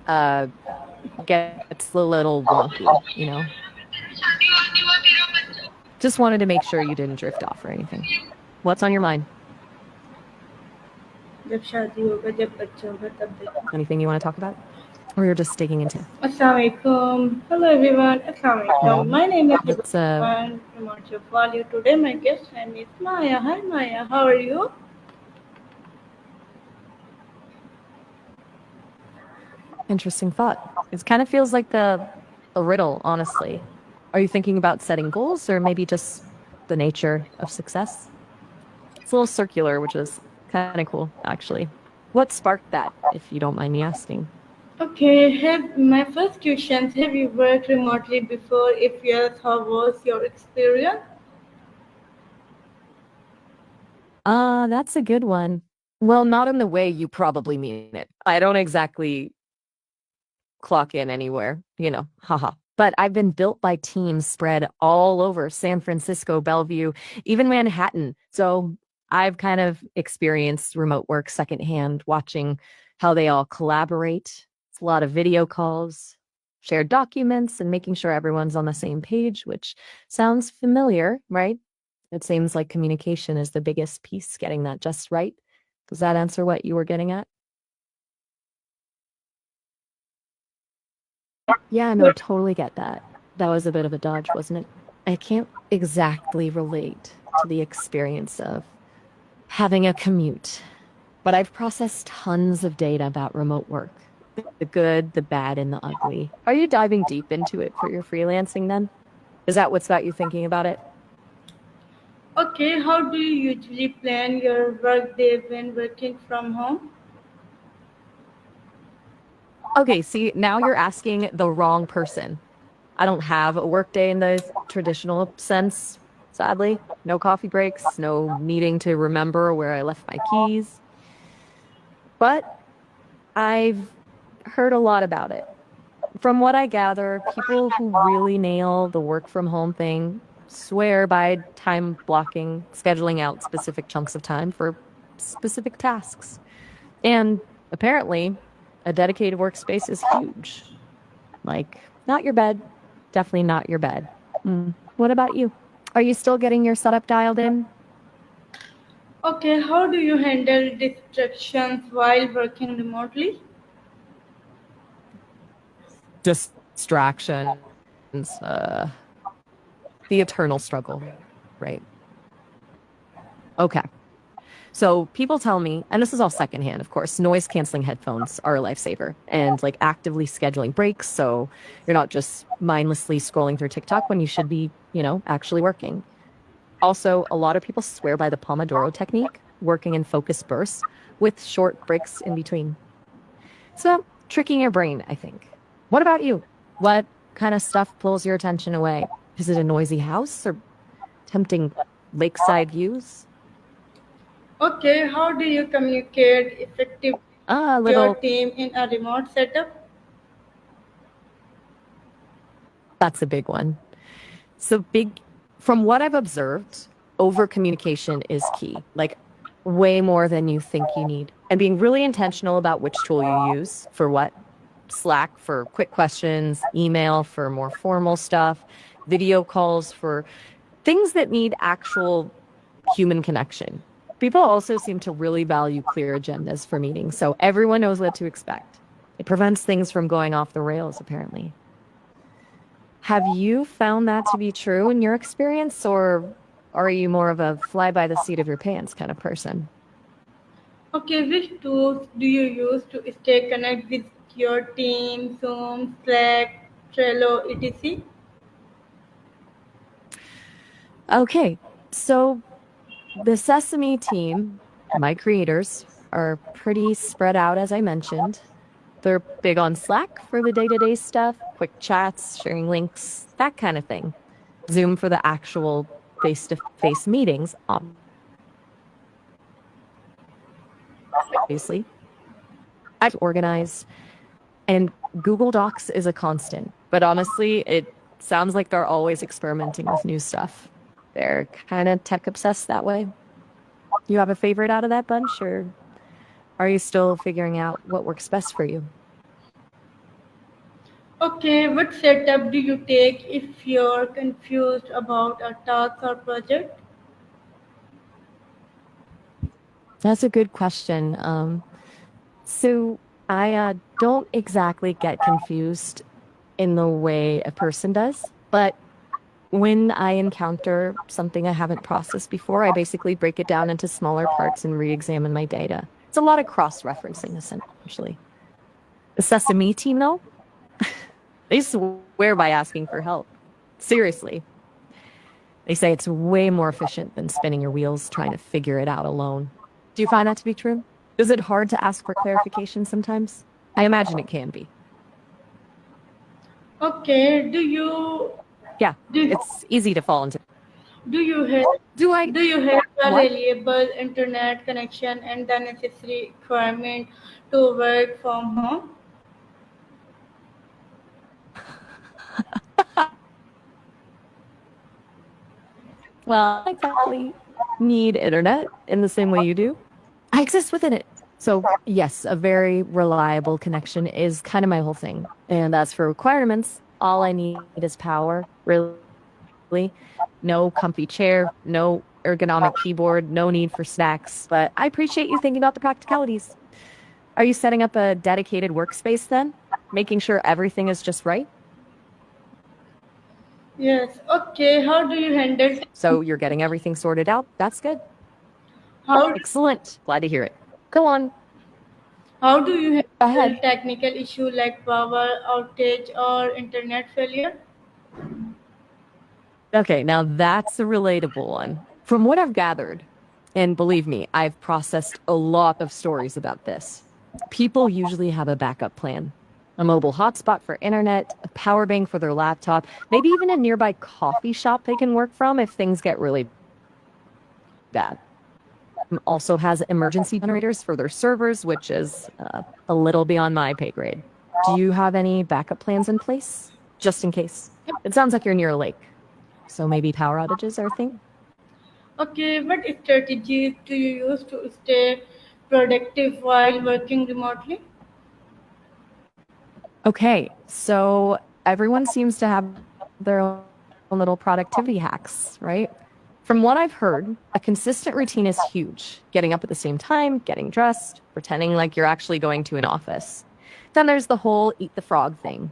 uh, gets a little wonky, you know? Just wanted to make sure you didn't drift off or anything. What's on your mind? जब शादी होगा जब बच्चा होगा तब देखना. Anything you want to talk about? Or you're just digging into? Assalamualaikum. Hello everyone. Assalamualaikum. My name is Hiba It's a Remotejobwali. Today my guest name is Maya. Hi Maya, how are you? interesting thought. It kind of feels like a riddle, honestly. Are you thinking about setting goals or maybe just the nature of success? It's a little circular, which is kind of cool, actually. What sparked that, if you don't mind me asking? Okay, my first question, have you worked remotely before? If yes, how was your experience? That's a good one. Well, not in the way you probably mean it. I don't exactly clock in anywhere, haha. But I've been built by teams spread all over San Francisco, Bellevue, even Manhattan. So I've kind of experienced remote work secondhand, watching how they all collaborate. It's a lot of video calls, shared documents, and making sure everyone's on the same page, which sounds familiar, right? It seems like communication is the biggest piece, getting that just right. Does that answer what you were getting at? Yeah, no, totally get that. That was a bit of a dodge, wasn't it? I can't exactly relate to the experience of having a commute, but I've processed tons of data about remote work, the good, the bad, and the ugly. Are you diving deep into it for your freelancing then? Is that what's got you thinking about it? Okay, how do you usually plan your work day when working from home? Okay, see, now you're asking the wrong person. I don't have a work day in the traditional sense, sadly. No coffee breaks, no needing to remember where I left my keys. But I've heard a lot about it. From what I gather, people who really nail the work from home thing swear by time blocking, scheduling out specific chunks of time for specific tasks. And apparently, a dedicated workspace is huge. Like, not your bed, definitely not your bed. What about you? Are you still getting your setup dialed in? Okay, how do you handle distractions while working remotely? Distractions, uh, the eternal struggle, right? Okay. So people tell me, and this is all secondhand, of course, noise canceling headphones are a lifesaver and like actively scheduling breaks. So you're not just mindlessly scrolling through TikTok when you should be, actually working. Also, a lot of people swear by the Pomodoro technique, working in focus bursts with short breaks in between. So tricking your brain, I think. What about you? What kind of stuff pulls your attention away? Is it a noisy house or tempting lakeside views? Okay, how do you communicate effectively A with your little. team in a remote setup? That's a big one. So big, from what I've observed, over communication is key, like way more than you think you need. And being really intentional about which tool you use for what. Slack for quick questions, email for more formal stuff, video calls for things that need actual human connection. People also seem to really value clear agendas for meetings, so everyone knows what to expect. It prevents things from going off the rails, apparently. Have you found that to be true in your experience, or are you more of a fly by the seat of your pants kind of person? Okay, which tools do you use to stay connected with your team, Zoom, Slack, Trello, etc.? Okay, so the Sesame team, my creators, are pretty spread out, as I mentioned. They're big on Slack for the day-to-day stuff, quick chats, sharing links, that kind of thing. Zoom for the actual face-to-face meetings, obviously. I've organized, and Google Docs is a constant. But honestly, it sounds like they're always experimenting with new stuff. They're kind of tech obsessed that way. You have a favorite out of that bunch, or are you still figuring out what works best for you? Okay, what setup do you take if you're confused about a task or project? That's a good question. So I don't exactly get confused in the way a person does, but when I encounter something I haven't processed before, I basically break it down into smaller parts and re-examine my data. It's a lot of cross-referencing, essentially. The Sesame team, though, they swear by asking for help. Seriously. They say it's way more efficient than spinning your wheels trying to figure it out alone. Do you find that to be true? Is it hard to ask for clarification sometimes? I imagine it can be. Okay, do you Yeah, do it's easy to fall into. do you have Do I? do you have a What? reliable internet connection and the necessary requirement to work from home? Well, I exactly need internet in the same way you do. I exist within it. So, yes, a very reliable connection is kind of my whole thing. And as for requirements, all I need is power, really. No comfy chair, no ergonomic keyboard, no need for snacks. But I appreciate you thinking about the practicalities. Are you setting up a dedicated workspace then? Making sure everything is just right? Yes. Okay. How do you handle So you're getting everything sorted out? That's good. how Excellent. Glad to hear it. Go on. how do you Go handle ahead. technical issue like power outage or internet failure? Okay, now that's a relatable one. From what I've gathered, and believe me, I've processed a lot of stories about this. People usually have a backup plan. A mobile hotspot for internet, a power bank for their laptop, maybe even a nearby coffee shop they can work from if things get really bad. Also has emergency generators for their servers, which is a little beyond my pay grade. Do you have any backup plans in place? Just in case. It sounds like you're near a lake, so maybe power outages are a thing? Okay. What strategies do you use to stay productive while working remotely? Okay, so everyone seems to have their own little productivity hacks, right? From what I've heard, a consistent routine is huge. Getting up at the same time, getting dressed, pretending like you're actually going to an office. Then there's the whole eat the frog thing,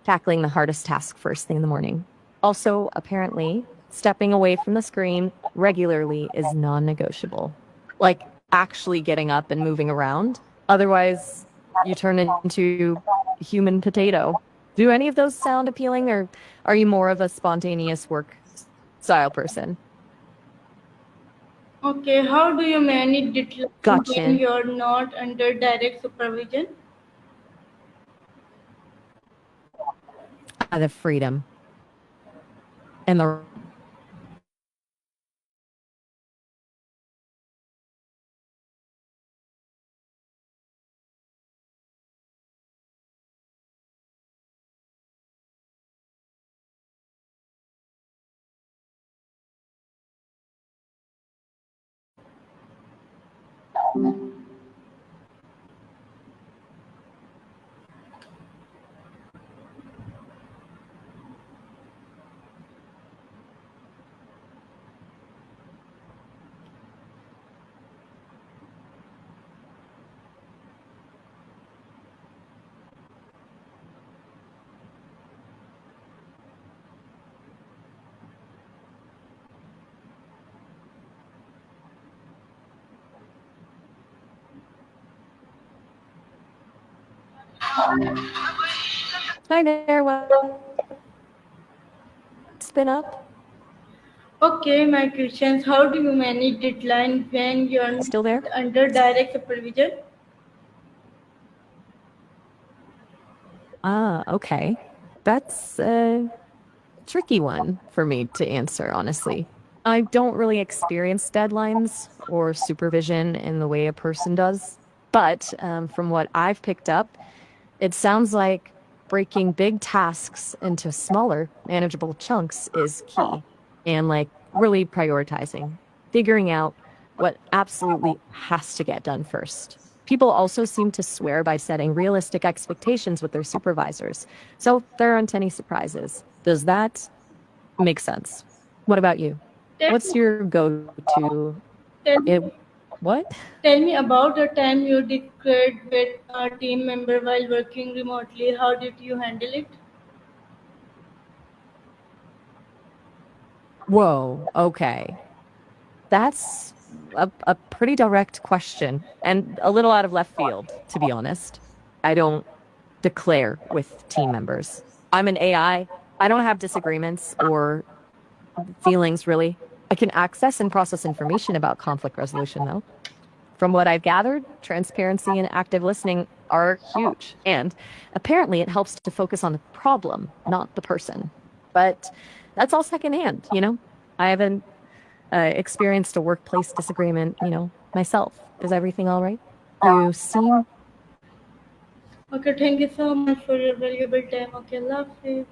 tackling the hardest task first thing in the morning. Also, apparently, stepping away from the screen regularly is non-negotiable. Like actually getting up and moving around. Otherwise, you turn into human potato. Do any of those sound appealing, or are you more of a spontaneous work style person? Okay. How do you manage deadline when Gotcha. you're not under direct supervision? The freedom and the hi there. What's been up? Okay, my questions. How do you manage deadline when you're not Still there? under direct supervision? Ah, okay. That's a tricky one for me to answer, honestly. I don't really experience deadlines or supervision in the way a person does. But from what I've picked up, it sounds like breaking big tasks into smaller, manageable chunks is key. And like really prioritizing, figuring out what absolutely has to get done first. People also seem to swear by setting realistic expectations with their supervisors, so there aren't any surprises. Does that make sense? What about you? Tell What's me, your go-to? tell It, me, what? tell me about the time you disagreed with a team member while working remotely. How did you handle it? Whoa, okay. That's a pretty direct question and a little out of left field, to be honest. I don't declare with team members. I'm an AI. I don't have disagreements or feelings, really. I can access and process information about conflict resolution, though. From what I've gathered, transparency and active listening are huge. And apparently, it helps to focus on the problem, not the person. But that's all secondhand, you know? I haven't experienced a workplace disagreement, myself. Is everything all right? You seem Okay, thank you so much for your valuable time. Okay, love you.